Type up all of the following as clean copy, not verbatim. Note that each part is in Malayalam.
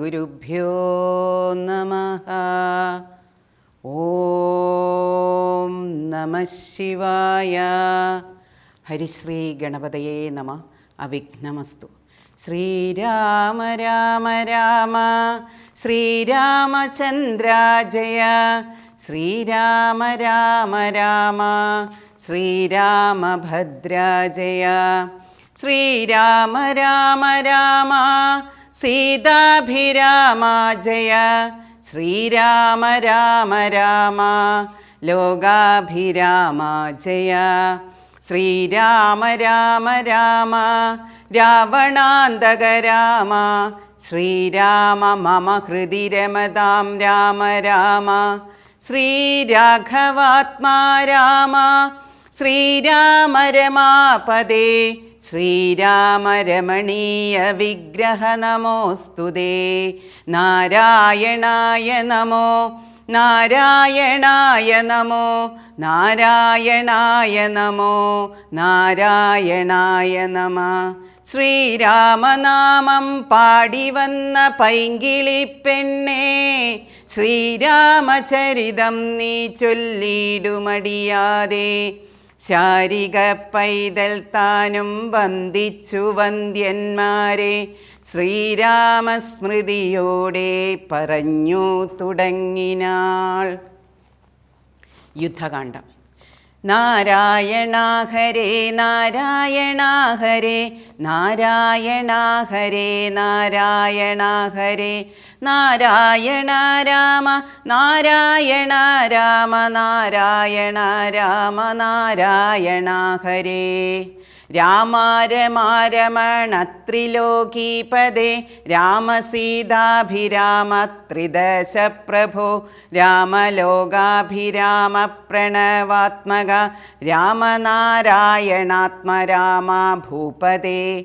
ശ്രീഗുരുഭ്യോ നമഃ. ഓം നമഃ ശിവായ. ഹരിശ്രീ ഗണപതയേ നമഃ. അവിഘ്നമസ്തു. ശ്രീരാമ രാമ രാമ ശ്രീരാമചന്ദ്ര ജയ. ശ്രീരാമ രാമ രാമ ശ്രീരാമഭദ്ര ജയ. ശ്രീരാമ രാമ രാമ സീതാഭിരാമ ജയ. ശ്രീരാമ രാമ രാമ ലോകാഭിരാമ ജയ. ശ്രീരാമ രാമ രാമ രാവണാന്തക രാമ. ശ്രീരാമ മമ ഹൃദി രമതാം രാമ രാമ. ശ്രീരാഘവാത്മാ രാമ ശ്രീരാമ രമാപദേ. ശ്രീരാമ രമണീയ വിഗ്രഹ നമോസ്തുതേ. നാരായണായ നമോ നാരായണായ നമോ നാരായണായ നമോ നാരായണായ നമഃ. ശ്രീരാമനാമം പാടി വന്ന പൈങ്കിളിപ്പെണ്ണേ, ശ്രീരാമചരിതം നീ ചൊല്ലിടുമടിയാതെ. ശാരിക പൈതൽ താനും വന്ദിച്ചു വന്ദ്യന്മാരെ, ശ്രീരാമസ്മൃതിയോടെ പറഞ്ഞു തുടങ്ങിനാൾ. യുദ്ധകാന്ഡം. നാരായണ ഹരേ നാരായണ ഹരേ നാരായണ ഹരേ നാരായണ ഹരേ. നാരായണ രാമ നാരായണ രാമ നാരായണ രാമ നാരായണ ഹരേ. രാമാരമാരമണ ത്രിലോകീപദേ. രാമസീതാഭിരാമ ത്രിദശ പ്രഭോ. രാമലോകാഭിരാമ പ്രണവാത്മക. രാമനാരായണാത്മരാമ ഭൂപദേ.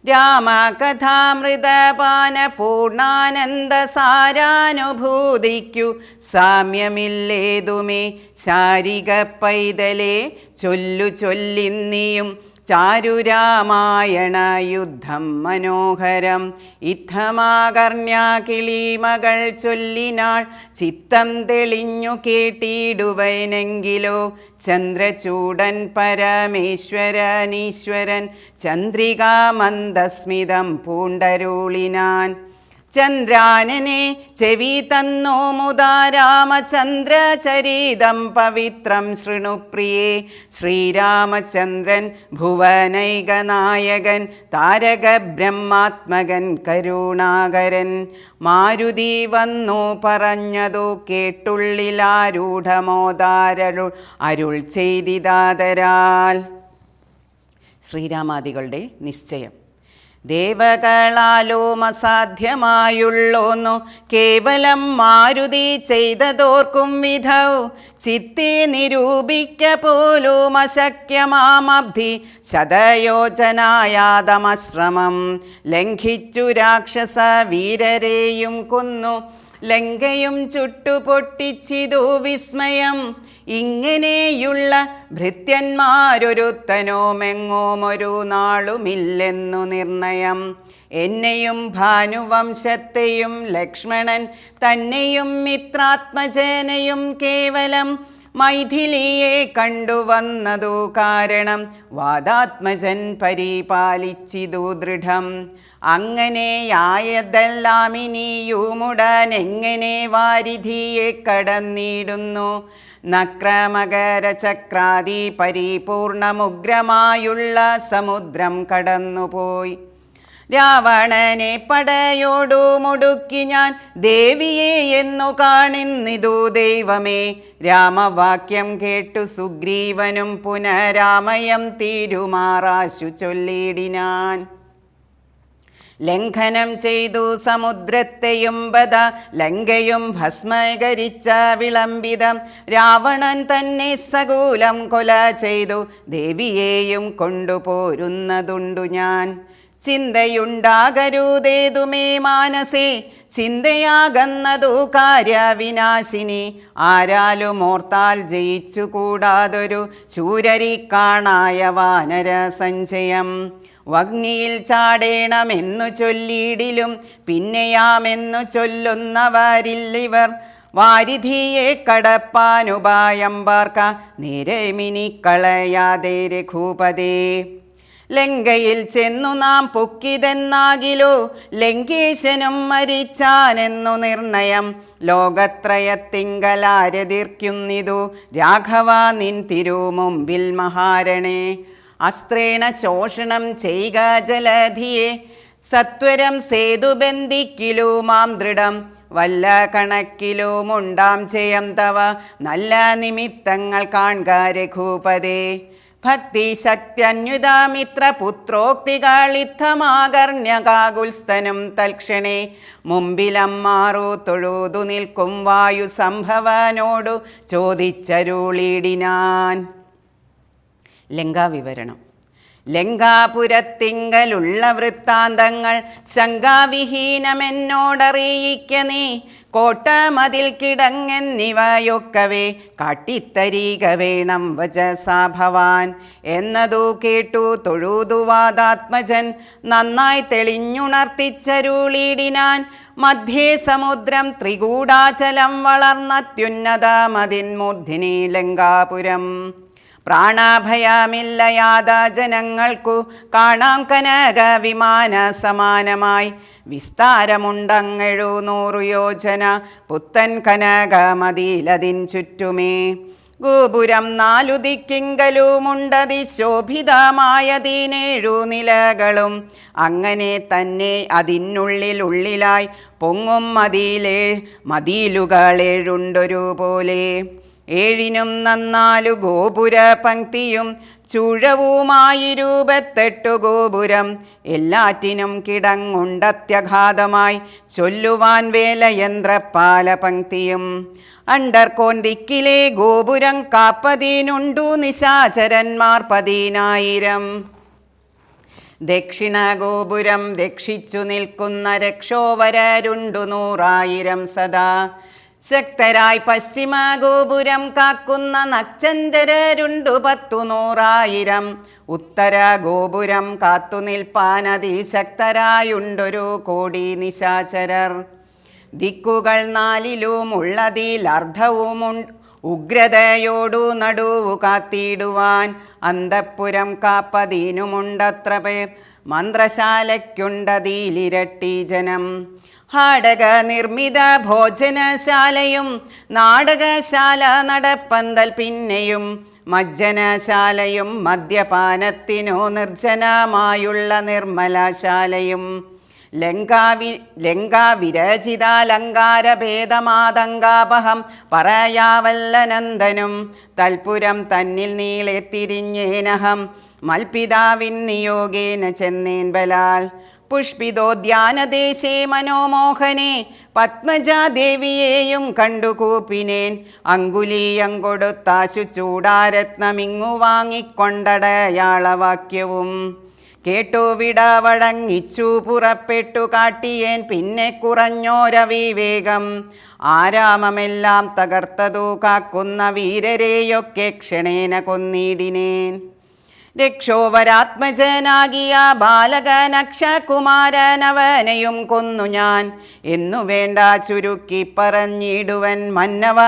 രാമകഥാമൃതപാന പൂർണ്ണാനന്ദ സാരാനുഭൂതിക്കു സാമ്യമില്ലേതുമേ. ശാരിക പൈതലേ ചൊല്ലു ചൊല്ലിന്നിയും ചാരുരാമായണ യുദ്ധം മനോഹരം. ഇത്തമാകർണ്യ കിളിമകൾ ചൊല്ലിനാൾ ചിത്തം തെളിഞ്ഞു കേട്ടിടുവനെങ്കിലോ. ചന്ദ്രചൂടൻ പരമേശ്വരനീശ്വരൻ ചന്ദ്രികാമന്ദസ്മിതം പൂണ്ടരുളിനാൻ. ചന്ദ്രാനനെ ചെവി തന്നോ മുദാ രാമചന്ദ്രചരിതം പവിത്രം ശൃണുപ്രിയേ. ശ്രീരാമചന്ദ്രൻ ഭുവനൈകനായകൻ താരക ബ്രഹ്മാത്മകൻ കരുണാകരൻ. മാരുതി വന്നു പറഞ്ഞതു കേട്ടുള്ളിലാരൂഢമോദാരരുൾ അരുൾ ചെയ്തിതാതരാൽ. ശ്രീരാമാദികളുടെ നിശ്ചയം. ദേവകളാലും അസാധ്യമായുള്ളോന്നു കേവലം മാരുതി ചെയ്തതോർക്കും വിധൗ. ചിത്തി നിരൂപിക്ക പോലും അശക്യമാമബ്ധി ശതയോജനായാതമശ്രമം. ലംഘിച്ചു രാക്ഷസ വീരരെയും കൊന്നു ലങ്കയും ചുട്ടുപൊട്ടിച്ചിതു വിസ്മയം. ഇങ്ങനെയുള്ള ഭൃത്യന്മാരൊരുത്തനോമെങ്ങോമൊരു നാളുമില്ലെന്നു നിർണയം. എന്നെയും ഭാനുവംശത്തെയും ലക്ഷ്മണൻ തന്നെയും മിത്രാത്മജനെയും കേവലം മൈഥിലിയെ കണ്ടുവന്നതു കാരണം. വാദാത്മജൻ പരിപാലിച്ചിതു ദൃഢം. അങ്ങനെയായതെല്ലാമിനിയുമുടനെങ്ങനെ വാരിധിയെ കടന്നിടുന്നു. നക്രമകരചക്രാദി പരിപൂർണമുഗ്രമായുള്ള സമുദ്രം കടന്നുപോയി. രാവണനെ പടയോടു മുടുക്കി ഞാൻ ദേവിയെ എന്നു കാണിന്നിതു ദൈവമേ. രാമവാക്യം കേട്ടു സുഗ്രീവനും പുനരാമയം തീരുമാറാശു ചൊല്ലിടിനാൻ. ലംഘനം ചെയ്തു സമുദ്രത്തെയും ബദ ലങ്കയും ഭസ്മകരിച്ച വിളംബിതം. രാവണൻ തന്നെ സകൂലം കൊല ചെയ്തു ദേവിയെയും കൊണ്ടുപോരുന്നതുണ്ടു ഞാൻ. ചിന്തയുണ്ടാകരുതേതുമേ മാനസേ. ചിന്തയാകുന്നതു കാര്യവിനാശിനി. ആരാലും ഓർത്താൽ ജയിച്ചു കൂടാതൊരു ശൂരരിക്കാണായ വാനര സഞ്ചയം. അഗ്നിയിൽ ചാടേണമെന്നു ചൊല്ലിയിടിലും പിന്നെയാമെന്നു ചൊല്ലുന്നവരില്ലിവർ. വാരിധിയെ കടപ്പാനുപായം പാർക്ക നേരമിനി കളയാതെ രഘുപതേ. ലങ്കയിൽ ചെന്നു നാം പൊക്കിതെന്നാകിലോ ലങ്കേശനും മരിച്ചാനെന്നു നിർണയം. ലോകത്രയത്തിങ്കലാരതിർക്കുന്നിതു രാഘവ നിൻ തിരുമുമ്പിൽ മഹാരണേ. അസ്ത്രേണ ശോഷണം ചെയ്ക ജലധിയെ സത്വരം സേതുബന്ധിക്കിലുമാം ദൃഢം. വല്ല കണക്കിലുമുണ്ടാം ജയം തവ നല്ല നിമിത്തങ്ങൾ കാൺക രഘുപതേ. ഭക്തി ശക്ത്യന്യുതാമിത്ര പുത്രോക്തികളിത്തമാകർണ്യകാകുൽസ്ഥനും തൽക്ഷണേ. മുമ്പിലമ്മാറു തൊഴുതു നിൽക്കും വായു സംഭവനോടു ചോദിച്ചരുളിടിനാൻ. ലങ്കാവിവരണം. ലങ്കാപുരത്തിങ്കലുള്ള വൃത്താന്തങ്ങൾ ശങ്കാവിഹീനമെന്നോടറിയിക്ക നീ. കോട്ട മതിൽ കിടങ്ങെന്നിവയൊക്കവേ കാട്ടിത്തരീക വേണം വചസാ ഭവാൻ. എന്നതു കേട്ടു തൊഴുതുവാദാത്മജൻ നന്നായി തെളിഞ്ഞുണർത്തിച്ചരുളിടിനാൻ. മധ്യേ സമുദ്രം ത്രികൂടാചലം വളർന്നത്യുന്നതമതിൻ മൂർധിനി ലങ്കാപുരം. പ്രാണഭയമില്ലയാത ജനങ്ങൾക്കു കാണാം കനക വിമാന സമാനമായി. വിസ്താരമുണ്ടങ്ങെഴുന്നൂറു യോജന പുത്തൻ കനകമതിലതിൻ ചുറ്റുമേ. ഗോപുരം 4 ദിക്കിങ്കലുമുണ്ടതി ശോഭിതമായതിനേഴു നിലകളും. അങ്ങനെ തന്നെ അതിനുള്ളിലായി പൊങ്ങും മതിലുകളേഴുണ്ടൊരു പോലെ. 7നും 4 ഗോപുര പങ്ക്തിയും ചൂഴവുമായി 28 ഗോപുരം. എല്ലാറ്റിനും കിടങ്ങുണ്ടത്യഘാതമായി ചൊല്ലുവാൻ വേലയന്ത്രപ്പാല പങ്ക്തിയും. അണ്ടർകോൺ ദിക്കിലെ ഗോപുരം കാപ്പതിനുണ്ടു നിശാചരന്മാർ 10,000. ദക്ഷിണ ഗോപുരം രക്ഷിച്ചു നിൽക്കുന്ന രക്ഷോവരരുണ്ടു 100,000 സദാ. ശക്തരായി പശ്ചിമ ഗോപുരം കാക്കുന്ന നക്ചഞ്ചരരുണ്ടു 10,100,000. ഉത്തര ഗോപുരം കാത്തുനിൽപ്പാൻ അതിശക്തരായുണ്ടൊരു കോടി നിശാചരർ. ദിക്കുകൾ 4ലുമുള്ളതിൽ അർദ്ധവും ഉഗ്രതയോടു നടുവു കാത്തിടുവാൻ. അന്തഃപുരം കാപ്പതിനുമുണ്ടത്ര പേർ മന്ത്രശാലയ്ക്കുണ്ടതിലിരട്ടി ജനം. ഹാടക നിർമ്മിത ഭോജനശാലയും നാടകശാല നടപ്പന്തൽ പിന്നെയും. മജ്ജനശാലയും മദ്യപാനത്തിനു നിർജ്ജനമായുള്ള നിർമ്മലശാലയും. ലങ്കാവിരചിതാലങ്കാരഭേദമാതങ്കാപഹം പറയാവല്ലനന്ദനും. തൽപുരം തന്നിൽ നീളെ തിരിഞ്ഞേനഹം മൽപിതാവിൻ നിയോഗേന ചെന്നേൻ ബലാൽ. പുഷ്പിതോദ്യാനദേശേ മനോമോഹനെ പത്മജാദേവിയെയും കണ്ടുകൂപ്പിനേൻ. അങ്കുലീയം കൊടുത്താശു ചൂടാരത്നമിങ്ങു വാങ്ങിക്കൊണ്ടടയാളവാക്യവും കേട്ടു വിട വഴങ്ങിച്ചു പുറപ്പെട്ടു കാട്ടിയേൻ. പിന്നെ കുറഞ്ഞോരവിവേകം ആരാമമെല്ലാം തകർത്തതു കാക്കുന്ന വീരരെയൊക്കെ ക്ഷണേന കൊന്നിടിനേൻ. രക്ഷോവരാത്മജനാകിയ ബാലകനക്ഷകുമാരനവനെയും കൊന്നു ഞാൻ എന്നു വേണ്ട ചുരുക്കി പറഞ്ഞിടുവൻ മന്നവ.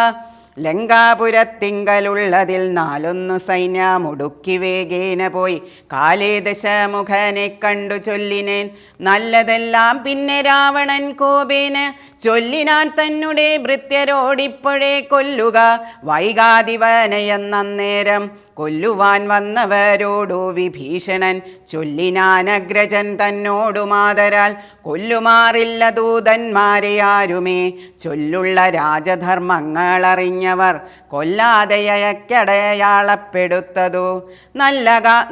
ലങ്കാപുരത്തിങ്കലുള്ളതിൽ 4 സൈന്യമുടുക്കി വേഗേന പോയി കാലേ ദശമുഖനെ കണ്ടു ചൊല്ലിനേൻ. നല്ലതെല്ലാം പിന്നെ രാവണൻ കോപേന് ചൊല്ലിനാൻ തന്നുടെ ഭൃത്യരോടിപ്പോഴേ കൊല്ലുക വൈകാതിവനയെന്നേരം. കൊല്ലുവാൻ വന്നവരോടു വിഭീഷണൻ ചൊല്ലിനാനഗ്രജൻ തന്നോടു മാതരാൽ. കൊല്ലുമാറില്ല ദൂതന്മാരെ ആരുമേ ചൊല്ലുള്ള രാജധർമ്മങ്ങളറിഞ്ഞവർ കൊല്ലാതെയക്കടയാളപ്പെടുത്തതു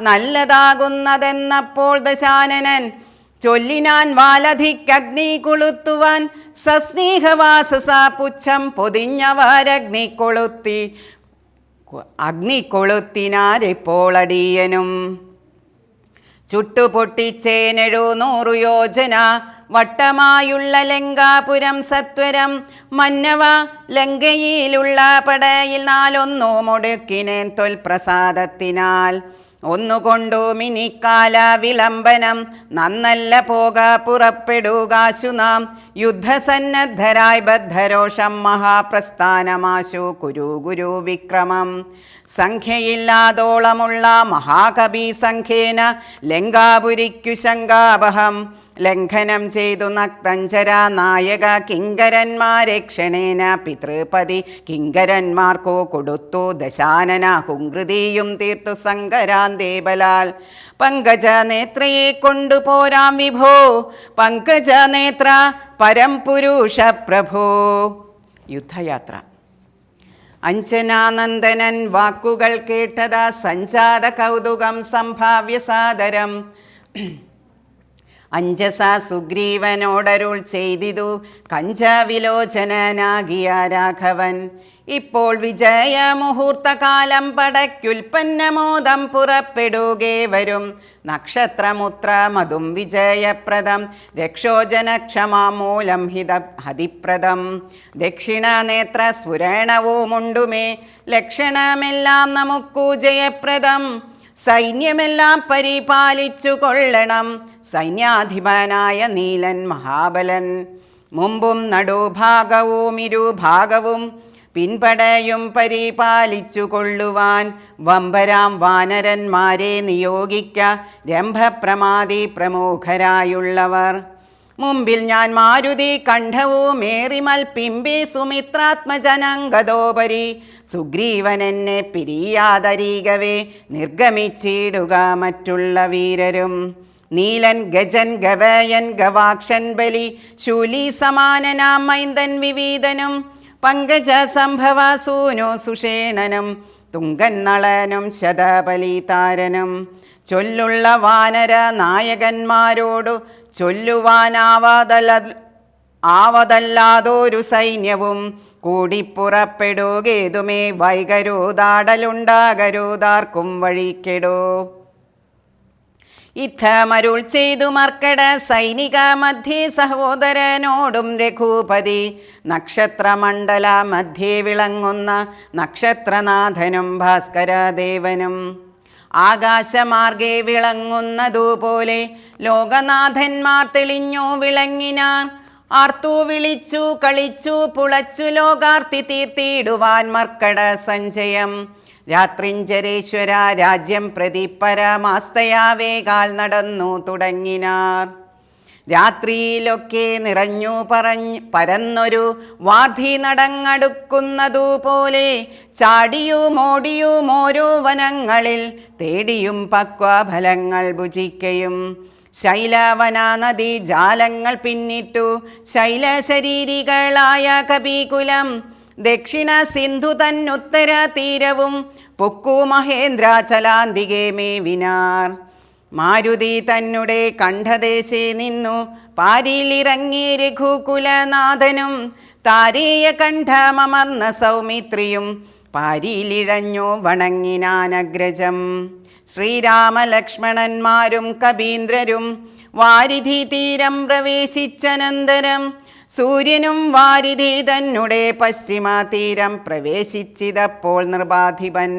നല്ലതാകുന്നതെന്നപ്പോൾ ദശാനനൻ ചൊല്ലിനാൻ വാലധിക്കഗ്നി കൊളുത്തുവാൻ. സസ്നേഹവാസസ പുച്ഛം അഗ്നി കൊളുത്തിനാരിപ്പോളടിയനും. ചുട്ടുപൊട്ടിച്ചേനെഴുന്നൂറു യോജന വട്ടമായുള്ള ലങ്കാപുരം സത്വരം. മന്നവ ലങ്കയിലുള്ള പടയിൽ 4 മുടുക്കിനേൻ തൊൽപ്രസാദത്തിനാൽ. ഒന്നുകൊണ്ടു മിനിക്കാല വിളംബനം നന്നല്ല പോക പുറപ്പെടുകാശു നാം യുദ്ധസന്നദ്ധരായി ബദ്ധരോഷം മഹാപ്രസ്ഥാനമാശു കുരു ഗുരു വിക്രമം സംഖ്യയില്ലാതോളമുള്ള മഹാകവി സംഖ്യേന ലങ്കാപുരിക്കു ശങ്കാപഹം ലംഘനം ചെയ്തു നക്തഞ്ചര നായക കിങ്കരന്മാരെ ക്ഷണേന പിതൃപതി കിങ്കരന്മാർക്കു കൊടുത്തു ദശാനന കുങ്കൃതിയും തീർത്തു സങ്കരാന്തേബലാൽ പങ്കജ നേത്രയെ കൊണ്ടുപോരാം വിഭോ പങ്കജ നേത്ര പരംപുരുഷ പ്രഭോ. യുദ്ധയാത്ര. അഞ്ജനാനന്ദനൻ വാക്കുകൾ കേട്ടതാ സഞ്ജാത കൗതുകം സംഭാവ്യ സാദരം. അഞ്ജസ സുഗ്രീവനോടരുൾ ചെയ്തിതു കഞ്ചവിലോചനാകിയ രാഘവൻ. ഇപ്പോൾ വിജയ മുഹൂർത്തകാലം പടയ്ക്കുൽപ്പന്നമോദം പുറപ്പെടുകേ വരും. നക്ഷത്രമുത്ര മതും വിജയപ്രദം രക്ഷോജനക്ഷമാമൂലം ഹതിപ്രദം. ദക്ഷിണനേത്ര സ്ഫുരണവുമുണ്ടുമേ ലക്ഷണമെല്ലാം നമുക്കു ജയപ്രദം. സൈന്യമെല്ലാം പരിപാലിച്ചു കൊള്ളണം സൈന്യാധിപനായ നീലൻ മഹാബലൻ. മുമ്പും നടുഭാഗവും ഇരുഭാഗവും പിൻപടയും പരിപാലിച്ചു കൊള്ളുവാൻ വമ്പരാം വാനരന്മാരെ നിയോഗിക്ക രംഭപ്രമാദി പ്രമുഖരായുള്ളവർ. മുമ്പിൽ ഞാൻ മാരുതി കണ്ഠവുമേറിമൽ പിമ്പി സുമിത്രാത്മജനങ്കതോപരി സുഗ്രീവനെന്നെ പിരിയാതരീകവേ നിർഗമിച്ചിടുക മറ്റുള്ള വീരരും. നീലൻ ഗജൻ ഗവയൻ ഗവാക്ഷൻ ബലി ശൂലി സമാനനാം മൈന്ദൻ വിവീതനും പങ്കജ സംഭവ സൂനോ സുഷേണനും തുങ്കൻ നളനും ശതബലിതാരനും. ചൊല്ലുള്ള വാനര നായകന്മാരോടു ചൊല്ലുവാനാവതല്ലാതൊരു സൈന്യവും കൂടിപ്പുറപ്പെടുകേതുമേ വൈകരുതാടലുണ്ടാകരുതാർക്കും വഴിക്കെടോ. ഇത്തമരുൾ ചെയ്തു മർക്കട സൈനിക മധ്യേ സഹോദരനോടും രഘുപതി. നക്ഷത്രമണ്ഡല മധ്യേ വിളങ്ങുന്ന നക്ഷത്രനാഥനും ഭാസ്കരദേവനും ആകാശമാർഗെ വിളങ്ങുന്നതുപോലെ ലോകനാഥന്മാർ തെളിഞ്ഞു വിളങ്ങിനാർ. ആർത്തു വിളിച്ചു കളിച്ചു പുളച്ചു ലോകാർത്തി തീർത്തിടുവാൻ മർക്കട സഞ്ജയം. രാത്രിഞ്ചരേശ്വര രാജ്യം പ്രതി പരമാസ്തയാവേകാൽ നടന്നു തുടങ്ങിനാർ. രാത്രിയിലൊക്കെ നിറഞ്ഞു പരന്നൊരു വാർധി നടങ്ങടുക്കുന്നതുപോലെ ചാടിയും ഓടിയും ഓരോ വനങ്ങളിൽ തേടിയും പക്വഫലങ്ങൾ ഭുജിക്കയും ശൈലവന നദീ ജാലങ്ങൾ പിന്നിട്ടു ശൈലശരീരികളായ കപികുലം ദക്ഷിണ സിന്ധു തന്നുത്തര തീരവും പൊക്കു മഹേന്ദ്രാചലാന്തികെ മേവിനാർ. മാരുതി തന്നെ കണ്ഠദേശേ നിന്നു പാരിലിറങ്ങി രഘുകുലനാഥനും താരേയ കണ്ഠമമർന്ന സൗമിത്രിയും പാരിലിഴഞ്ഞു വണങ്ങിനാനഗ്രജം. ശ്രീരാമലക്ഷ്മണന്മാരും കപീന്ദ്രരും വാരിധി തീരം പ്രവേശിച്ചനന്തരം സൂര്യനും വാരിധി തന്നെ പശ്ചിമ തീരം പ്രവേശിച്ചിതപ്പോൾ നൃപാധിപൻ.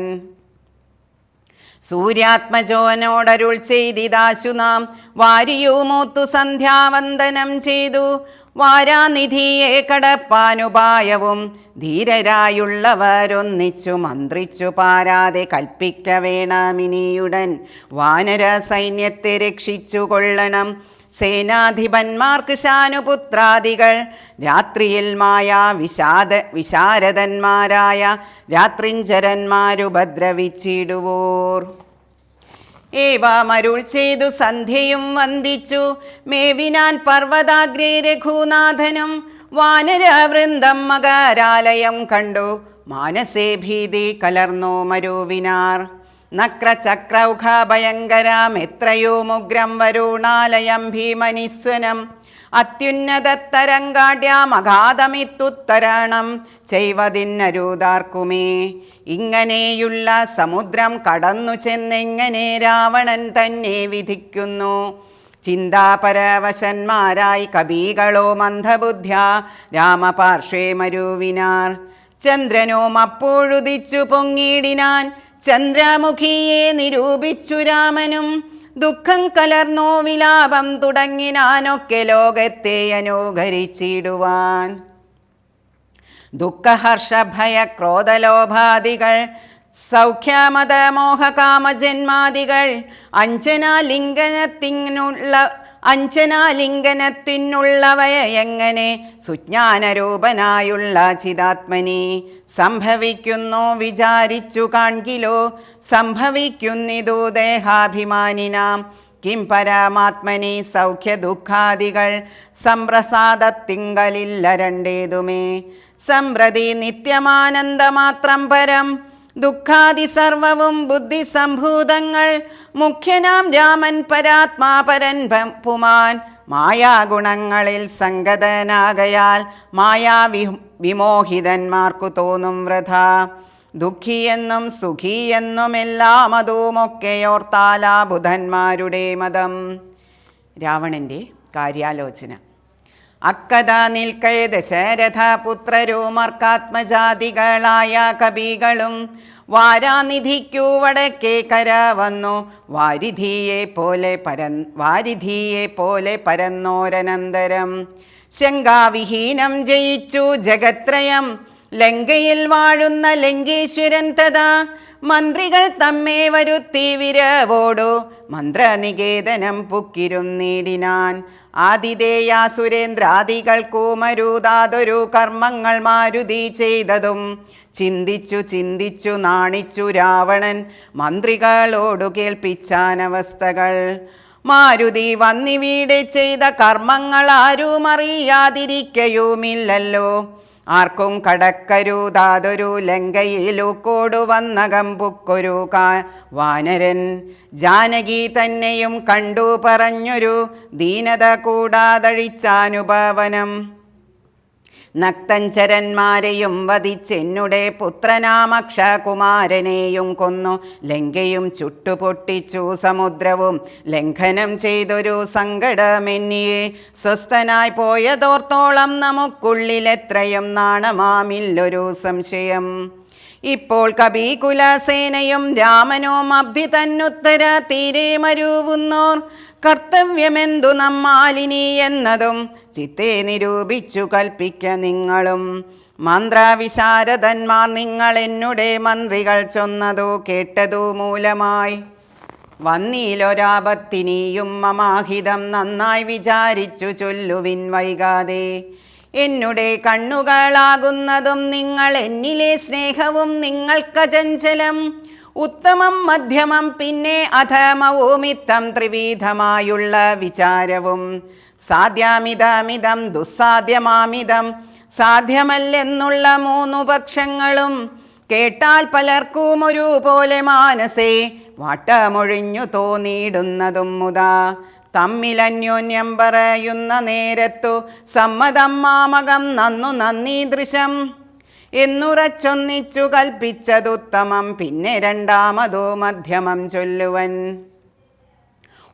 സൂര്യാത്മജോനോടരുൾ ചെയ്തിതാശു നാം വാരിയുമൂത്തു സന്ധ്യാവന്ദനം ചെയ്തു. വാരാനിധിയെ കടപ്പാനുപായവും ധീരരായുള്ളവരൊന്നിച്ചു മന്ത്രിച്ചു പാരാതെ കൽപ്പിക്ക വേണമിനിയുടൻ വാനര സൈന്യത്തെ രക്ഷിച്ചു കൊള്ളണം. സേനാധിപന്മാർക്ക് ശാനുപുത്രാദികൾ രാത്രിയിൽ മായാ വിശാരദന്മാരായ രാത്രിഞ്ചരന്മാരുപദ്രവിച്ചിടുവോർ. ഏവമരുൾ ചെയ്തു സന്ധ്യയും വന്ദിച്ചു മേവിനാൻ പർവ്വതാഗ്രേ രഘുനാഥനും. വാനരവൃന്ദം മകരാലയം കണ്ടു മാനസേ ഭീതി കലർന്നോ മരുവിനാർ. നക്രചക്രൗഘ ഭയങ്കരം എത്രയോ മുഗ്രം വരുണാലയം ഭീമനിസ്വനം. അത്യുന്നതത്തരങ്കാട്യാമഘാതമിത്തുത്തരണം ചെയ്വതിന്നരുതാർക്കുമേ. ഇങ്ങനെയുള്ള സമുദ്രം കടന്നു ചെന്നെങ്ങനെ രാവണൻ തന്നെ വിധിക്കുന്നു. ചിന്താപരവശന്മാരായി കവികളോ മന്ദബുദ്ധ്യ രാമപാർശ്വേ മരുവിനാർ. ചന്ദ്രനും അപ്പോഴുദിച്ചു പൊങ്ങിയിടിനാൻ ചന്ദ്രമുഖിയെ നിരൂപിച്ചു രാമനും. ദുഃഖം കലർന്നോ വിലാപം തുടങ്ങിനാനൊക്കെ ലോകത്തെ അനുകരിച്ചിടുവാൻ. ദുഃഖഹർഷഭയ ക്രോധലോഭാദികൾ സൗഖ്യമത മോഹകാമജന്മാദികൾ അഞ്ജനാലിംഗനത്തിനുള്ളവയ എങ്ങനെ സുജ്ഞാനരൂപനായുള്ള ചിദാത്മനി സംഭവിക്കുന്നോ വിചാരിച്ചു കാൺകിലോ. സംഭവിക്കുന്നിതു ദേഹാഭിമാനിനാം കിം പരമാത്മനി സൗഖ്യ ദുഃഖാദികൾ സംപ്രസാദത്തിങ്കലില്ല രണ്ടേതുമേ. സംപ്രതി നിത്യമാനന്ദമാത്രം പരം ദുഃഖാദി സർവവും ബുദ്ധിസംഭൂതങ്ങൾ. മുഖ്യനാം രാമൻ പരാത്മാ പരൻ പുമാൻ മായാഗുണങ്ങളിൽ സംഗതനാകയാൽ വിമോഹിതന്മാർക്കു തോന്നും വൃഥ. ദുഃഖിയെന്നും സുഖിയെന്നുമെല്ലാം അതുമൊക്കെയോർത്താലാ ബുധന്മാരുടെ മതം. രാവണൻ്റെ കാര്യാലോചന. അക്കഥ നിൽക്കേ ദശരഥ പുത്രരുമർക്കാത്മജാതികളായ കവികളും വാരാനിധിക്കു വടക്കേ കര വന്നു. വാരിധിയെ പോലെ പരന്നോരനന്തരം ശങ്കാവിഹീനം ജയിച്ചു ജഗത്രയം. ലങ്കയിൽ വാഴുന്ന ലങ്കേശ്വരൻ തഥാ മന്ത്രികൾ തമ്മേ വരുത്തി വിരവോടു മന്ത്രനികേതനം പുക്കിരുന്നീടിനാൻ. ആതിഥേയ സുരേന്ദ്രാദികൾക്കു മരുതാതൊരു കർമ്മങ്ങൾ മാരുതി ചെയ്തതും ചിന്തിച്ചു നാണിച്ചു രാവണൻ മന്ത്രികളോടു കേൾപ്പിച്ചാനവസ്ഥകൾ. മാരുതി വന്നിവിടെ ചെയ്ത കർമ്മങ്ങൾ ആരും അറിയാതിരിക്കയുമില്ലല്ലോ. ആർക്കും കടക്കരുതാതൊരു ലങ്കയിലൂക്കോടു വന്നകം പുക്കൊരു വാനരൻ. ജാനകി തന്നെയും കണ്ടു പറഞ്ഞൊരു ദീനത കൂടാതഴിച്ചാനുപവനം. നക്തഞ്ചരന്മാരെയും വധിച്ചെന്നുടെ പുത്രനാമക്ഷകുമാരനെയും കൊന്നു. ലങ്കയും ചുട്ടുപൊട്ടിച്ചു സമുദ്രവും ലംഘനം ചെയ്തൊരു സങ്കടമെന്നിയെ. സ്വസ്ഥനായി പോയതോർത്തോളം നമുക്കുള്ളിലെത്രയും നാണമാമില്ലൊരു സംശയം. ഇപ്പോൾ കപികുലസേനയും രാമനും അബ്ധി തന്നുത്തര തീരെ മരുവുന്നോർ. കർത്തവ്യമെന്തു നമ്മാലിനി എന്നതും ചിത്തെ നിരൂപിച്ചു കൽപ്പിക്ക നിങ്ങളും. മന്ത്രവിശാരദന്മാർ നിങ്ങൾ എന്നുടെ മന്ത്രികൾ ചൊന്നതു കേട്ടതു മൂലമായി വന്നീലൊരാപത്തിനിയും മമാഹിതം നന്നായി വിചാരിച്ചു ചൊല്ലുവിൻ വൈകാതെ. എന്നുടെ കണ്ണുകളാകുന്നതും നിങ്ങൾ എന്നിലെ സ്നേഹവും നിങ്ങൾക്കചഞ്ചലം. ഉത്തമം മധ്യമം പിന്നെ അധമവുമിത്തം ത്രിവിധമായുള്ള വിചാരവും. സാധ്യമിതമിതം ദുസ്സാധ്യമാമിതം സാധ്യമല്ലെന്നുള്ള മൂന്നു പക്ഷങ്ങളും കേട്ടാൽ പലർക്കും ഒരുപോലെ മാനസേ വാട്ടമൊഴിഞ്ഞു തോന്നിയിടുന്നതും മുതാ. തമ്മിലന്യോന്യം പറയുന്ന നേരത്തു സമ്മതം മാമകം നന്ദീദൃശം എന്നുറച്ചൊന്നിച്ചു കൽപ്പിച്ചതുത്തമം. പിന്നെ രണ്ടാമതോ മധ്യമം ചൊല്ലുവൻ.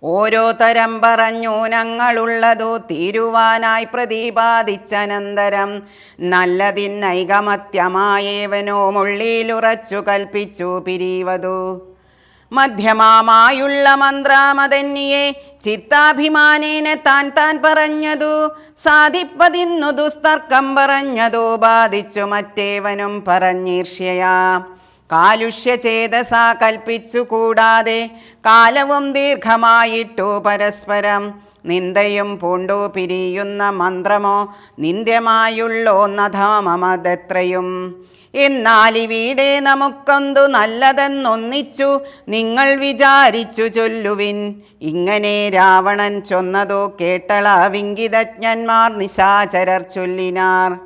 ഓരോ തരം പറഞ്ഞു ഞങ്ങളുള്ളതു തീരുവാനായി പ്രതിപാദിച്ചനന്തരം നല്ലതിന്നൈകമത്യമായേവനോ മുള്ളിലുറച്ചു കൽപ്പിച്ചു പിരിവതു. മധ്യമായുള്ള മന്ത്രാമതന്യെ ചിത്താഭിമാനേന താൻ പറഞ്ഞതു സാധിപ്പതിന്നു ദുസ്തർക്കം പറഞ്ഞതോ ബാധിച്ചു മറ്റേവനും പറഞ്ഞീർഷ്യയാ. കാലുഷ്യചേതസ കൽപ്പിച്ചു കൂടാതെ കാലവും ദീർഘമായിട്ടു പരസ്പരം നിന്ദയും പൂണ്ടു പിരിയുന്ന മന്ത്രമോ നിന്ദ്യമായുള്ളോന്നധാമമതെത്രയും. എന്നാലിവിടെ നമുക്കൊന്തു നല്ലതെന്നൊന്നിച്ചു നിങ്ങൾ വിചാരിച്ചു ചൊല്ലുവിൻ. ഇങ്ങനെ രാവണൻ ചൊന്നതോ കേട്ടള വിങ്കിതജ്ഞന്മാർ നിശാചരർ ചൊല്ലിനാർ.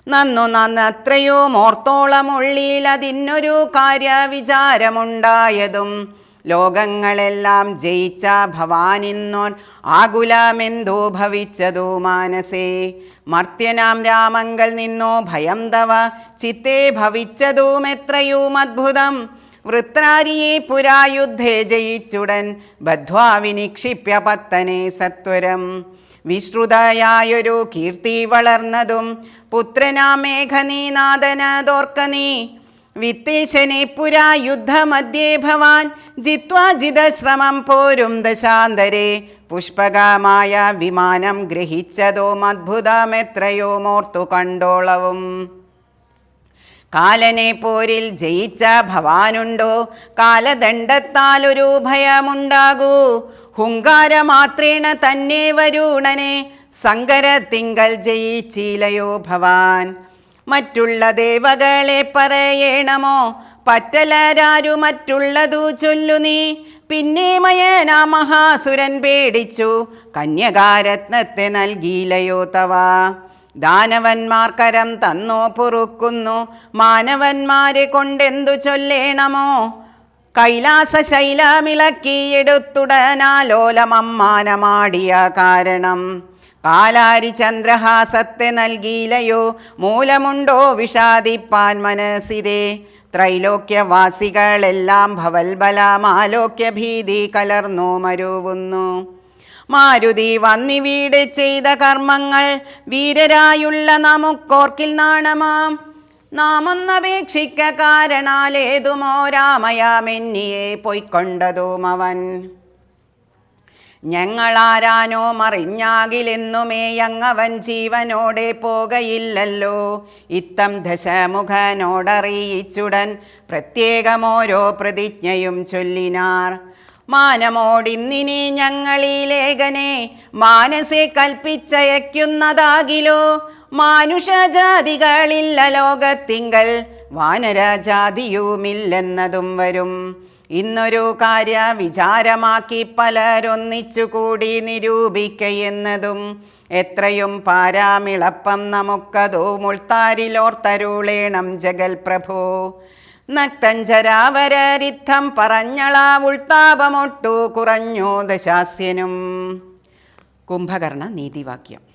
നന്നത്രയോ മോർത്തോളമുള്ളിലതിനൊരു കാര്യവിചാരമുണ്ടായതും ലോകങ്ങളെല്ലാം ജയിച്ച ഭവാനിന്നോൻ ആകുലമെന്തോ ഭവിച്ചതു മാനസേ. മർത്യനാം രാമങ്കൽ നിന്നോ ഭയം തവ ചിത്തേ ഭവിച്ചതുമെത്രയും അദ്ഭുതം. വൃത്രാരിയെ പുരായുദ്ധേ ജയിച്ചുടൻ ബദ്ധ്വാ വിനിക്ഷിപ്യ പത്തനെ സത്വരം. വിശ്രുതയായൊരു കീർത്തി വളർന്നതും പുത്രനാം മേഘനീനാഥനതോർക്ക നീ. വിത്തേശനെ പുരാ യുദ്ധമധ്യേ ഭവാൻ ജിത്വാ ജിതശ്രമം പോരും ദശാന്തരേ പുഷ്പകമായ വിമാനം ഗ്രഹിച്ചതോ അദ്ഭുതമെത്രയോ മോർത്തു കണ്ടോളവും. കാലനെ പോരിൽ ജയിച്ച ഭവാനുണ്ടോ കാലദണ്ഡത്താലൊരു ഭയമുണ്ടാകൂ. ഹുങ്കാരമാത്രേണ തന്നെ വരുണനെ സങ്കരത്തിങ്കൽ ജയിച്ചിലയോ ഭവാൻ. മറ്റുള്ള ദേവകളെ പറയണമോ പറ്റലരാരു മറ്റുള്ളതു ചൊല്ലു നീ. പിന്നെ മയനാ മഹാസുരൻ പേടിച്ചു കന്യകാരത്നത്തെ നൽകിയിലയോ തവ. ദാനവന്മാർ കരം തന്നോ പൊറുക്കുന്നു മാനവന്മാരെ കൊണ്ടെന്തു ചൊല്ലേണമോ. കൈലാസ ശൈലമിളക്കിയെടുത്തുടനാലോലമമ്മാനമാടിയ കാരണം കാലാരി ചന്ദ്രഹാസത്തെ നൽകിയിലയോ മൂലമുണ്ടോ വിഷാദിപ്പാൻ മനസ്സിതേ. ത്രൈലോക്യവാസികളെല്ലാം ഭവൽബലമാലോക്യ ഭീതി കലർന്നു മരുവുന്നു. മാരുതി വന്നിവീട് ചെയ്ത കർമ്മങ്ങൾ വീരരായുള്ള നമുക്കോർക്കിൽ നാണമാം. നാമൊന്നപേക്ഷിക്ക കാരണാലേതുമോ രാമയാമെന്നിയെ പൊയ്ക്കൊണ്ടതും അവൻ. ഞങ്ങളാരാനോ മറിഞ്ഞാകിലെന്നുമേ അങ്ങവൻ ജീവനോടെ പോകയില്ലല്ലോ. ഇത്തം ദശമുഖനോടറിയിച്ചുടൻ പ്രത്യേകമോരോ പ്രതിജ്ഞയും ചൊല്ലിനാർ. മാനമോടിന്നിനി ഞങ്ങളിലേഖനെ മാനസെ കൽപ്പിച്ചയക്കുന്നതാകിലോ. മാനുഷജാതികളില്ല ലോകത്തിങ്കൽ വാനരജാതിയുമില്ലെന്നതും വരും. ഇന്നൊരു കാര്യ വിചാരമാക്കി പലരൊന്നിച്ചുകൂടി നിരൂപിക്കയെന്നതും എത്രയും പാരാമിളപ്പം നമുക്കതോ മുൾത്താരിലോർത്തരുളേണം ജഗൽ പ്രഭോ. നക്തഞ്ചരാവരരിത്തം പറഞ്ഞളാ ഉൾത്താപമൊട്ടു കുറഞ്ഞോ ദശാസ്യനും. കുംഭകർണ നീതിവാക്യം.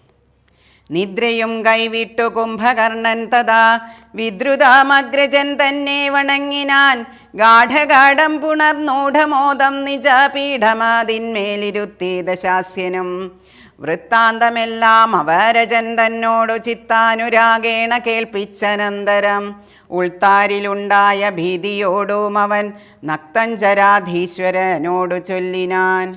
നിദ്രയും കൈവിട്ടു കുംഭകർണൻ തഥാ വിദ്രുതാമഗ്രജൻ തന്നെ വണങ്ങിനാൻ. ഗാഠഗാഠം പുണർന്നൂഢമോദം നിജപീഠമതിന്മേലിരുത്തി ദശാസ്യനും. വൃത്താന്തമെല്ലാം അവരജൻ തന്നോടു ചിത്താനുരാഗേണ കേൾപ്പിച്ചനന്തരം ഉൾത്താരിലുണ്ടായ ഭീതിയോടും അവൻ നക്തഞ്ചരാധീശ്വരനോടു ചൊല്ലിനാൻ.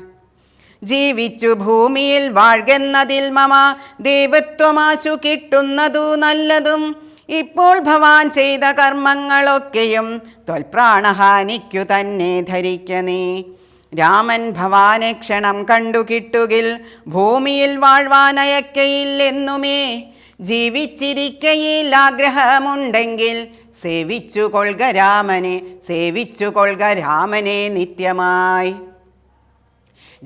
ജീവിച്ചു ഭൂമിയിൽ വാഴ്കെന്നതിൽ മമ ദേവത്വമാശു കിട്ടുന്നതു നല്ലതും. ഇപ്പോൾ ഭവാൻ ചെയ്ത കർമ്മങ്ങളൊക്കെയും ത്വൽപ്രാണഹാനിക്കു തന്നെ ധരിക്ക നീ. രാമൻ ഭവാനെ ക്ഷണം കണ്ടു കിട്ടുകിൽ ഭൂമിയിൽ വാഴ്വാനയക്കയില്ലെന്നുമേ. ജീവിച്ചിരിക്കയിൽ ആഗ്രഹമുണ്ടെങ്കിൽ സേവിച്ചു കൊൾക രാമനെ നിത്യമായി.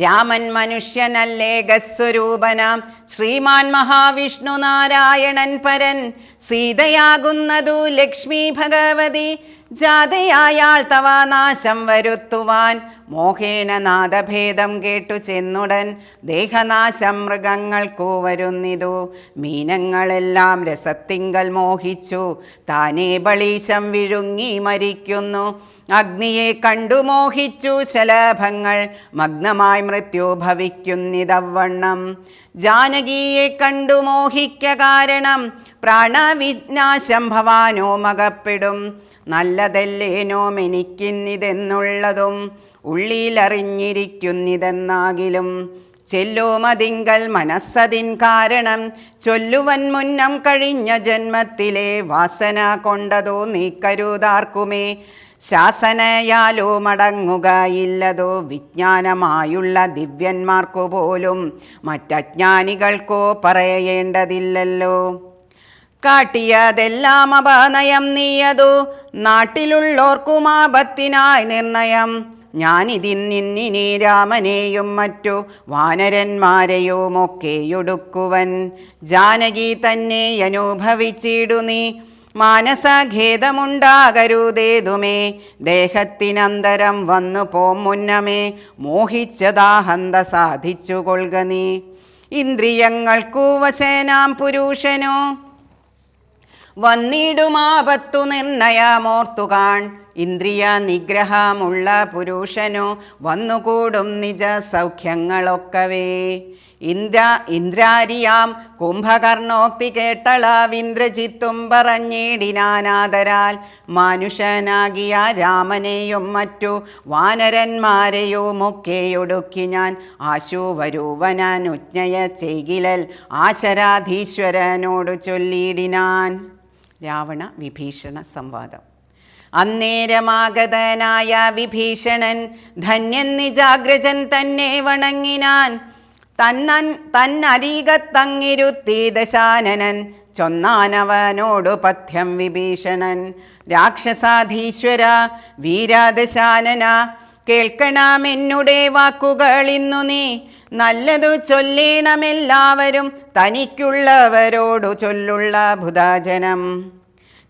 രാമൻ മനുഷ്യനല്ലേകസ്വരൂപനാം ശ്രീമാൻ മഹാവിഷ്ണു നാരായണൻ പരൻ. സീതയാകുന്നതു ലക്ഷ്മി ഭഗവതി ജാതയായാൾ തവ നാശം വരുത്തുവാൻ. മോഹേന നാദഭേദം കേട്ടു ചെന്നുടൻ ദേഹനാശം മൃഗങ്ങൾക്കു വരുന്നിതു. മീനങ്ങളെല്ലാം രസത്തിങ്കൽ മോഹിച്ചു താനേ ബളീശം വിഴുങ്ങി മരിക്കുന്നു. അഗ്നിയെ കണ്ടു മോഹിച്ചു ശലഭങ്ങൾ മഗ്നമായി മൃത്യു ഭവിക്കുന്നിതവണ്ണം. ജാനകിയെ കണ്ടു മോഹിക്ക കാരണം പ്രാണവിനാശം ഭവാനോ മകപ്പെടും. നല്ലതല്ലേനോ മെനിക്കുന്നിതെന്നുള്ളതും ഉള്ളിലറിഞ്ഞിരിക്കുന്നിതെന്നാകിലും ചെല്ലുമതിങ്കൽ മനസ്സതിൻ കാരണം ചൊല്ലുവൻ മുന്നം കഴിഞ്ഞ ജന്മത്തിലെ വാസന കൊണ്ടതോ നീക്കരുതാർക്കുമേ. ശാസനയാലോ മടങ്ങുകയില്ലതോ വിജ്ഞാനമായുള്ള ദിവ്യന്മാർക്കു പോലും മറ്റജ്ഞാനികൾക്കോ പറയേണ്ടതില്ലല്ലോ. കാട്ടിയതെല്ലാം അപനയം നീയതോ നാട്ടിലുള്ളോർക്കുമാപത്തിനായി നിർണയം. ഞാനിതിന്നിനി രാമനെയും മറ്റു വാനരന്മാരെയുമൊക്കെയൊടുക്കുവൻ. ജാനകി തന്നെ അനുഭവിച്ചിടു നീ. മാനസഖേദമുണ്ടാകരുതേതുമേ. ദേഹത്തിനന്തരം വന്നു പോം മുന്നമേ മോഹിച്ചതാഹന്ത സാധിച്ചു കൊൾക നീ. ഇന്ദ്രിയങ്ങൾക്കു വശനാം പുരുഷനോ വന്നിടുമാപത്തു നിർണയമോർത്തുകാൺ. ഇന്ദ്രിയ നിഗ്രഹമുള്ള പുരുഷനോ വന്നുകൂടും നിജ സൗഖ്യങ്ങളൊക്കവേ. ഇന്ദ്രാരിയാം കുംഭകർണോക്തി കേട്ടളവിന്ദ്രജിത്തും പറഞ്ഞിടിനാനാദരാൽ മനുഷ്യനാകിയ രാമനെയും മറ്റു വാനരന്മാരെയുമൊക്കെയൊടുക്കി ഞാൻ ആശു വരുവനുജ്ഞയ ചെയ്കിലൽ ആശരാധീശ്വരനോട് ചൊല്ലിയിടിനാൻ. രാവണ വിഭീഷണ സംവാദം. അന്നേരമാഗതനായ വിഭീഷണൻ ധന്യൻ നിജാഗ്രജൻ തന്നെ വണങ്ങിനാൻ. തന്നരീകത്തങ്ങിരുത്തി ദശാനനൻ ചൊന്നാനവനോടു പഥ്യം വിഭീഷണൻ. രാക്ഷസാധീശ്വര വീരാദശാനന, കേൾക്കണമെന്നുടെ വാക്കുകൾ ഇന്നു നീ. നല്ലതു ചൊല്ലേണമെല്ലാവരും തനിക്കുള്ളവരോടു ചൊല്ലുള്ള ഭുതാജനം.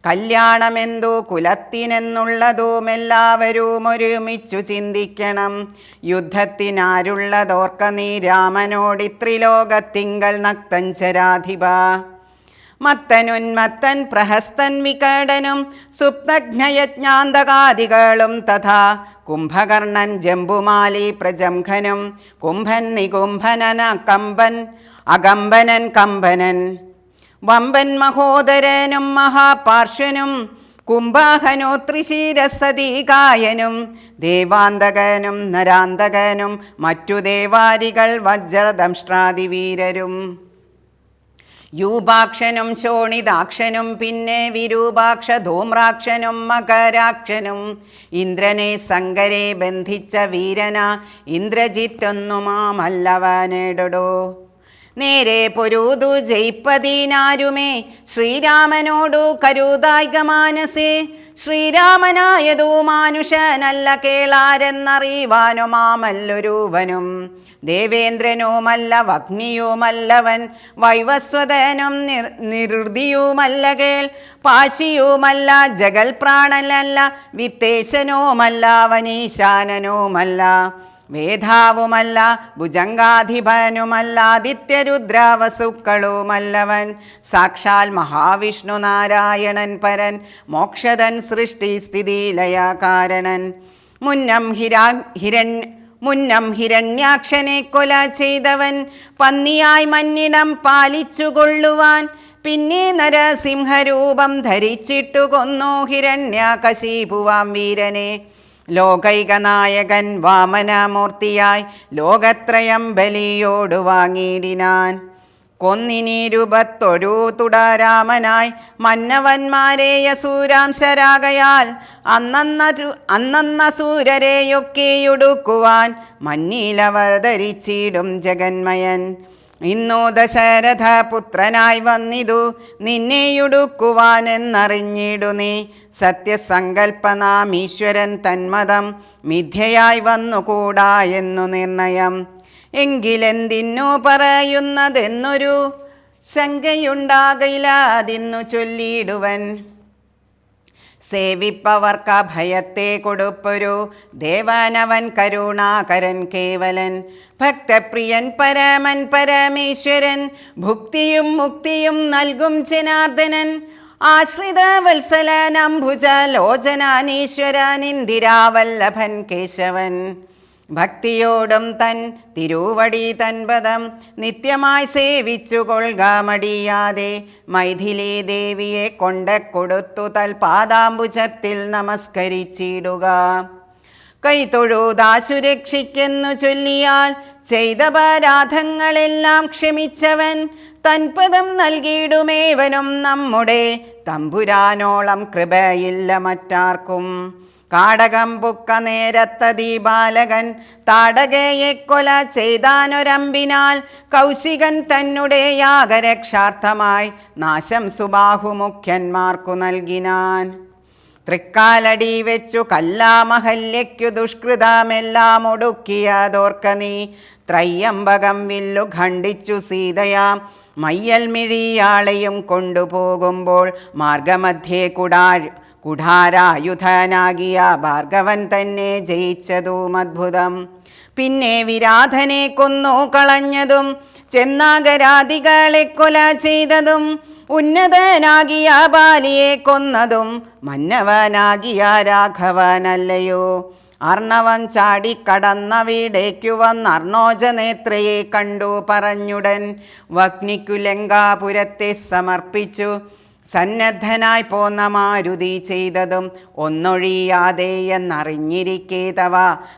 കല്യാണമെന്തു കുലത്തിനെന്നുള്ളതുമെല്ലാവരും ഒരുമിച്ചു ചിന്തിക്കണം. യുദ്ധത്തിനാരുള്ളതോർക്ക നീ രാമനോടിത്രിലോകത്തിങ്കൽ നക്തഞ്ചരാധിപ. മത്തനുന്മത്തൻ പ്രഹസ്തൻ വികടനും സുപ്തജ്ഞയജ്ഞാന്തകാദികളും തഥാ കുംഭകർണൻ ജംബുമാലി പ്രജംഘനും കുംഭൻ നികുംഭനന കമ്പൻ അകമ്പനൻ കമ്പനൻ വമ്പൻ മഹോദരനും മഹാപാർശ്വനും കുംഭാഹനോത്രിശീരസതീകായനും ദേവാന്തകനും നരാന്തകനും മറ്റു ദേവാരികൾ വജ്രദംഷ്ട്രാദിവീരരും യൂപാക്ഷനും ശോണിതാക്ഷനും പിന്നെ വിരൂപാക്ഷ ധൂമ്രാക്ഷനും മകരാക്ഷനും ഇന്ദ്രനെ സങ്കരെ ബന്ധിച്ച വീരന ഇന്ദ്രജിത്തൊന്നുമാമല്ലവനെടോ. നേരെ പൊരുതു ജയിപ്പതിനാരുമേ ശ്രീരാമനോടു കരുതായിക മാനസേ. ശ്രീരാമനായതു മാനുഷനല്ല കേളാരെന്നറിവാനുമാമല്ലൊരുവനും. ദേവേന്ദ്രനുമല്ല വഗ്നിയുമല്ലവൻ വൈവസ്വതനും നിർദിയുമല്ല കേൾ. പാശിയുമല്ല ജഗൽ പ്രാണനല്ല വിത്തേശനുമല്ല വനീശാനനുമല്ല. വേധാവുമല്ല ഭുജംഗാധിപനുമല്ല ആദിത്യരുദ്രാവസുക്കളുമല്ലവൻ. സാക്ഷാൽ മഹാവിഷ്ണു നാരായണൻ പരൻ മോക്ഷതൻ സൃഷ്ടി സ്ഥിതി ലയകാരണൻ. മുന്നം ഹിരണ്യാക്ഷനെ കൊല ചെയ്തവൻ പന്നിയായി മന്നിടം പാലിച്ചുകൊള്ളുവാൻ. പിന്നെ നരസിംഹരൂപം ധരിച്ചിട്ടു കൊന്നു ഹിരണ്യകശിപുവാം വീരനെ. ലോകൈകനായകൻ വാമനമൂർത്തിയായി ലോകത്രയം ബലിയോടു വാങ്ങിയിടിനാൻ. കൊന്നിനീരുപത്തൊരു തുടരാമനായി മന്നവന്മാരെ യസൂരാംശരാകയാൽ അന്നന്ന സൂരരെയൊക്കെയൊടുക്കുവാൻ മഞ്ഞിലവതരിച്ചിടും ജഗന്മയൻ. ഇന്നു ദശരഥ പുത്രനായി വന്നിതു നിന്നെയുടുക്കുവാനെന്നറിഞ്ഞിടു നീ. സത്യസങ്കൽപ്പനാം ഈശ്വരൻ തന്മതം മിഥ്യയായി വന്നുകൂടാ എന്നു നിർണയം. എങ്കിലെന്തിന്നു പറയുന്നതെന്നൊരു ശങ്കയുണ്ടാകില്ല അതിന്നു ചൊല്ലിയിടുവൻ. സേവിപ്പവർക്ക് ഭയത്തെ കൊടുപ്പൊരു ദേവനവൻ കരുണാകരൻ കേവലൻ. ഭക്തപ്രിയൻ പരമൻ പരമേശ്വരൻ ഭുക്തിയും മുക്തിയും നൽകും ജനാർദ്ദനൻ. ആശ്രിത വത്സലൻ അംബുജ ലോചനാനീശ്വരൻ ഇന്ദിരാവല്ലഭൻ കേശവൻ. ഭക്തിയോടും തൻ തിരുവടി തൻപദം നിത്യമായി സേവിച്ചു കൊള്ളുക മടിയാതെ. മൈഥിലി ദേവിയെ കൊണ്ടക്കൊടുത്തു തൽപാദാംബുജത്തിൽ നമസ്കരിച്ചിടുക. കൈതൊഴുതാശു രക്ഷിക്കെന്നു ചൊല്ലിയാൽ ചെയ്ത പരാധങ്ങളെല്ലാം ക്ഷമിച്ചവൻ. തൻപദം നൽകിയിടുമേവനും നമ്മുടെ തമ്പുരാനോളം കൃപയില്ല മറ്റാർക്കും. കാടകം പുക്ക നേരത്ത ദീപാലകൻ താടകയെ കൊല ചെയ്താനൊരമ്പിനാൽ കൗശികൻ തന്നെ യാഗരക്ഷാർത്ഥമായി നാശം സുബാഹുമുഖ്യന്മാർക്കു നൽകിനാൻ. തൃക്കാലടി വെച്ചു കല്ലാമഹല്യയ്ക്കു ദുഷ്കൃതമെല്ലാം ഒടുക്കിയതോർക്ക നീ. ത്രയ്യംബകം വില്ലു ഖണ്ഡിച്ചു സീതയാം മയ്യൽ മിഴിയാളെയും കൊണ്ടുപോകുമ്പോൾ മാർഗമധ്യേ കുഠാരായുധനാകിയ ഭാർഗവൻ തന്നെ ജയിച്ചതും അദ്ഭുതം. പിന്നെ വിരാധനെ കൊന്നു കളഞ്ഞതും ചെന്നാഗരാദികളെ കൊല ചെയ്തതും ഉന്നതനാകിയ ബാലിയെ കൊന്നതും മന്നവനാകിയ രാഘവനല്ലയോ. അർണവം ചാടിക്കടന്നവിടേക്കു വന്നർണോജനേത്രയെ കണ്ടു പറഞ്ഞുടൻ വഗ്നിക്കു ലങ്കാപുരത്തെ സമർപ്പിച്ചു. സന്നദ്ധനായി പോന്ന മാരുതി ചെയ്തതും ഒന്നൊഴിയാതെ എന്നറിഞ്ഞിരിക്കേതവ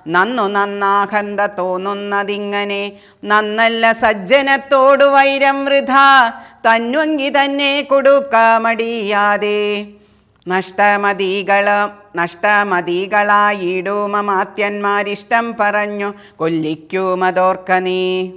നന്നു നന്നാഹന്ത തോന്നുന്നതിങ്ങനെ. നന്നല്ല സജ്ജനത്തോടു വൈരം വൃഥ തന്വങ്കി തന്നെ കൊടുക്കാമടിയാതെ. നഷ്ടമതികളായിടുമമാത്യന്മാരിഷ്ടം പറഞ്ഞു കൊല്ലിക്കുമതോർക്ക നീ.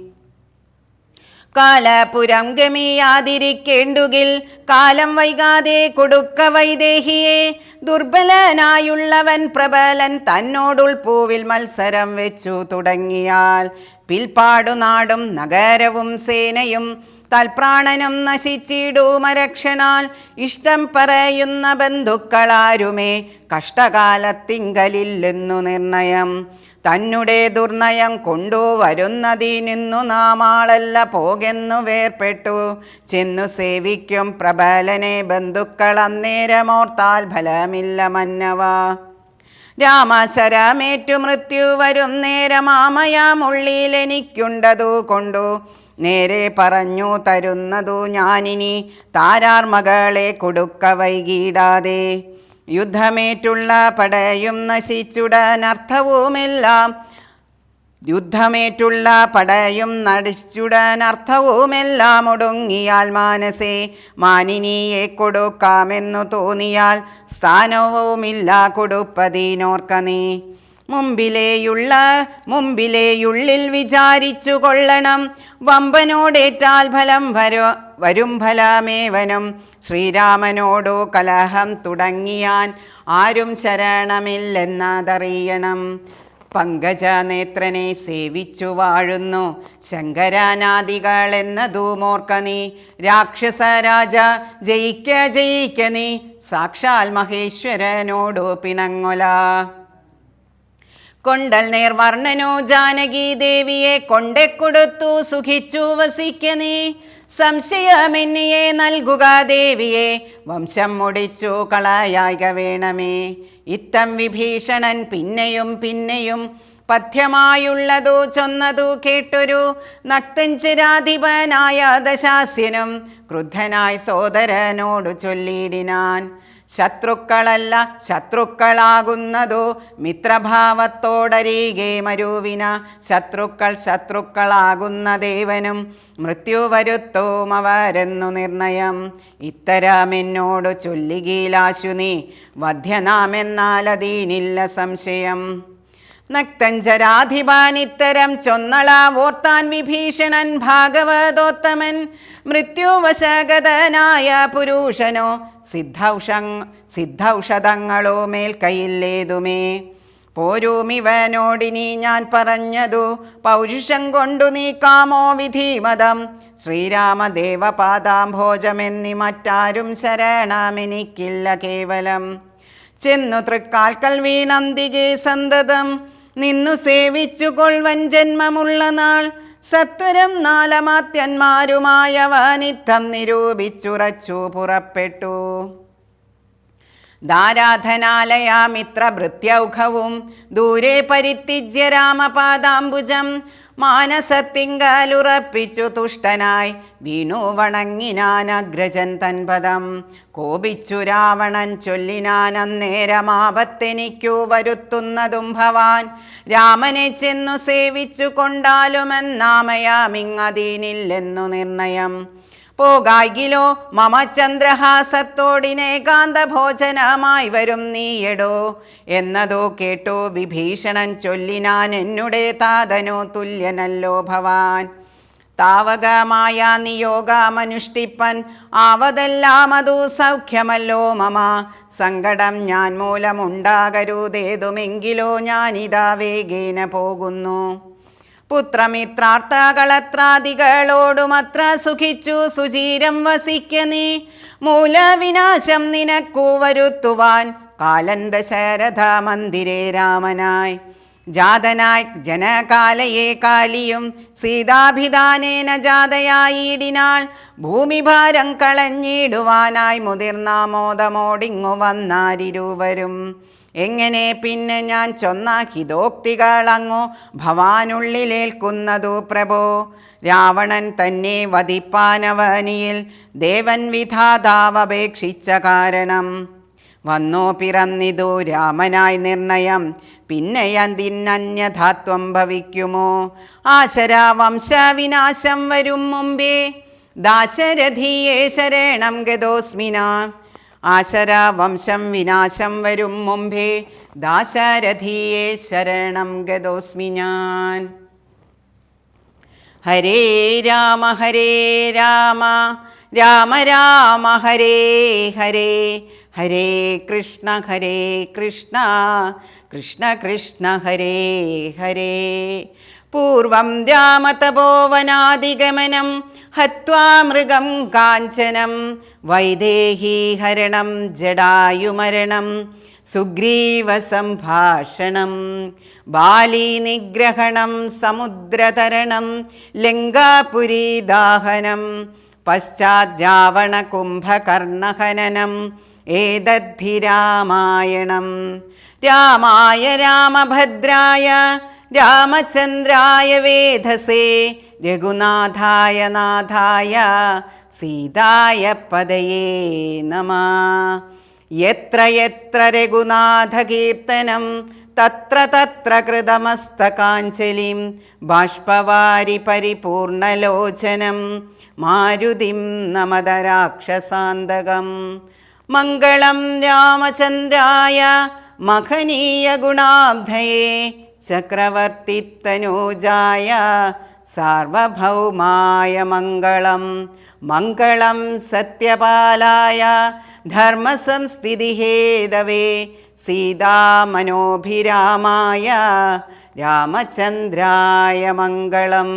കാലപുരം ഗമിയാതിരിക്കേണ്ടുകിൽ കാലം വൈകാതെ കൊടുക്ക വൈദേഹിയെ. ദുർബലനായുള്ളവൻ പ്രബലൻ തന്നോടുൾപ്പൂവിൽ മത്സരം വെച്ചു തുടങ്ങിയാൽ പിൽപ്പാടു നാടും നഗരവും സേനയും തൽപ്രാണനും നശിച്ചിടുമരക്ഷണാൽ. ഇഷ്ടം പറയുന്ന ബന്ധുക്കളാരുമേ കഷ്ടകാലത്തിങ്കലില്ലെന്നു നിർണയം. തന്നെ ദുർനയം കൊണ്ടുവരുന്നതിനിന്നു നാമാളല്ല പോകെന്നു വേർപ്പെട്ടു ചെന്നു സേവിക്കും പ്രബലനെ ബന്ധുക്കൾ അന്നേരമോർത്താൽ ഫലമില്ല മന്നവ. രാമശരമേറ്റു മൃത്യു വരും നേരമാമയാമുള്ളിലെനിക്കുണ്ടതു കൊണ്ടു നേരെ പറഞ്ഞു തരുന്നതു ഞാനിനി താരാർ മകളെ കൊടുക്ക വൈകിടാതെ. യുദ്ധമേറ്റുള്ള പടയും നശിച്ചുടനർത്ഥവുമെല്ലാം നടിച്ചുടനർത്ഥവുമെല്ലാം ഒടുങ്ങിയാൽ മാനസേ മാനിനിയെ കൊടുക്കാമെന്നു തോന്നിയാൽ സ്ഥാനവുമില്ല കൊടുപ്പതിനോർക്ക നീ. മുമ്പിലേയുള്ളിൽ വിചാരിച്ചു കൊള്ളണം വമ്പനോടേറ്റാൽ ഫലം വരും ഫലമേവനും. ശ്രീരാമനോടു കലഹം തുടങ്ങിയാൻ ആരും ശരണമില്ലെന്നതറിയണം. പങ്കജനേത്രനെ സേവിച്ചു വാഴുന്നു ശങ്കരനാദികളെന്നതുമോർക്ക നീ. രാക്ഷസരാജ ജയിക്ക നീ സാക്ഷാൽ മഹേശ്വരനോടു പിണങ്ങൊല. കൊണ്ടൽ നേർവർണ്ണനോ ജാനകി ദേവിയെ കൊണ്ടെക്കൊടുത്തു സുഖിച്ചു വസിക്ക നീ. സംശയമെന്നിയെ നൽകുക ദേവിയെ വംശം മുടിച്ചു കളയായിക വേണമേ. ഇത്തം വിഭീഷണൻ പിന്നെയും പിന്നെയും പഥ്യമായുള്ളതു ചൊന്നതു കേട്ടൊരു നക്തഞ്ചരാധിപനായ ദശാസ്യനും ക്രുദ്ധനായി സോദരനോടു ചൊല്ലിടിനാൻ. ശത്രുക്കളല്ല ശത്രുക്കളാകുന്നതു മിത്രഭാവത്തോടരികെ മരുവിന. ശത്രുക്കളാകുന്ന ദേവനും മൃത്യു വരുത്തും അവരെന്നു നിർണയം. ഇത്തരമെന്നോടു ചൊല്ലികീലാശു നീ വധ്യനാമെന്നാലതീനില്ല സംശയം. നക്തഞ്ചരാധിപാനിത്തരം ചൊന്നളാവോർത്താൻ വിഭീഷണൻ ഭാഗവതോത്തമൻ. മൃത്യുവശഗതനായ പുരുഷനോ സിദ്ധൌഷധങ്ങളോ മേൽക്കയില്ലേതുമേ. പോരുമിവനോടിനി ഞാൻ പറഞ്ഞതു പൗരുഷം കൊണ്ടു നീക്കാമോ വിധിമതം. ശ്രീരാമദേവപാദാംഭോജമെന്നി മറ്റാരും ശരണമെനിക്കില്ല കേവലം. ചെന്നു തൃക്കാൽക്കൽ വീണന്തികെ സന്തതം നിന്നു സേവിച്ചു കൊൾവൻ ജന്മമുള്ള നാൾ. സത്വരം നാലമാത്യന്മാരുമായവനിത്തം നിരൂപിച്ചുറച്ചു പുറപ്പെട്ടു. ദാരാധനാലയാമിത്രഭൃത്യൗഘവും ദൂരെ പരിത്യജ്യ രാമപാദാംബുജം. മാനസത്തിങ്കലുറപ്പിച്ചു തുഷ്ടനായി വീണു വണങ്ങിനാനഗ്രജൻ തൻപദം. കോപിച്ചു രാവണൻ ചൊല്ലിനാൻ അന്നേരമാപത്തെനിക്കു വരുത്തുന്നതും ഭവാൻ. രാമനെ ചെന്നു സേവിച്ചു കൊണ്ടാലുമെന്നാമയാമിങ്ങതീനില്ലെന്നു നിർണയം. പോകായിലോ മമ ചന്ദ്രഹാസത്തോടിനേകാന്ത ഭോജനമായി വരും നീയടോ എന്നതോ കേട്ടു വിഭീഷണൻ ചൊല്ലിനാൻ എന്നുടെ താതനോ തുല്യനല്ലോ ഭവാൻ. താവകമായ നിയോഗമനുഷ്ഠിപ്പൻ ആവതെല്ലാം അതു സൗഖ്യമല്ലോ മമ. സങ്കടം ഞാൻ മൂലമുണ്ടാകരുതേതുമെങ്കിലോ ഞാനിതാ വേഗേന പോകുന്നു. പുത്രമിത്രാർത്ഥകളത്രാദികളോടുമത്ര സുഖിച്ചു സുചീരം വസിക്ക നീ. മൂലവിനാശം നിനക്കു വരുത്തുവാൻ കാലൻ ദശരഥ മന്ദിരേ രാമനായി. ജാതനായി ജനകാലയെ കാലിയും സീതാഭിധാനേന ജാതയായിടിനാൾ. ഭൂമിഭാരം കളഞ്ഞിടുവാനായി മുതിർന്നാമോദമോടിങ്ങു വന്നാരിരുവരും. എങ്ങനെ പിന്നെ ഞാൻ ചൊന്ന ഹിതോക്തികളങ്ങു ഭവാനുള്ളിലേൽക്കുന്നതു പ്രഭോ. രാവണൻ തന്നെ വധിപ്പാനവനിയിൽ ദേവൻ വിധാതാവപേക്ഷിച്ച കാരണം. വന്നോ പിറന്നിതു രാമനായി നിർണയം, പിന്നെയന്തിനന്യഥാത്വം ഭവിക്കുമോ. ആശരാവംശവിനാശം വരും മുമ്പേ ദാശരഥിയെ ശരണം ഗതോസ്മിന. ആശരാവംശം വിനാശം വരും മുമ്പേ ദാശരഥിയെ ശരണം ഗതോസ്മി ഞാൻ. ഹരേ രാമ രാമ രാമ ഹരേ ഹരേ, ഹരേ കൃഷ്ണ കൃഷ്ണ കൃഷ്ണ ഹരേ ഹരേ. പൂർവം രാമതപോവനാദിഗമനം ഹത്വാ മൃഗം കാഞ്ചനം. വൈദേഹീഹരണം ജടായുമരണം സുഗ്രീവസംഭാഷണം. ബാലീനിഗ്രഹണം സമുദ്രതരണം ലങ്കാപുരീദാഹനം. പശ്ചാത് രാവണകുംഭകർണഹനനം ഏതദ്ധി രാമായണം. രാമായ രാമഭദ്രായ രാമചന്ദ്രായ വേധസേ രഘുനാഥായ നാഥായ സീതായ പദയേ നമഃ. യത്ര യത്ര രഘുനാഥകീർത്തനം തത്ര തത്ര കൃതമസ്തകാഞ്ജലിം ബാഷ്പവാരി പരിപൂർണലോചനം മാരുതിം നമത രാക്ഷസാന്തകം. മംഗളം രാമചന്ദ്രായ മഹനീയ ഗുണാബ്ധയേ ചക്രവർത്തിത്തനൂജായ സാർവഭൗമായ മംഗളം. മംഗളം സത്യപാലായ ധർമ്മസംസ്ഥിതിഹേതവേ സീതാമനോഭിരാമായ രാമചന്ദ്രായ മംഗളം.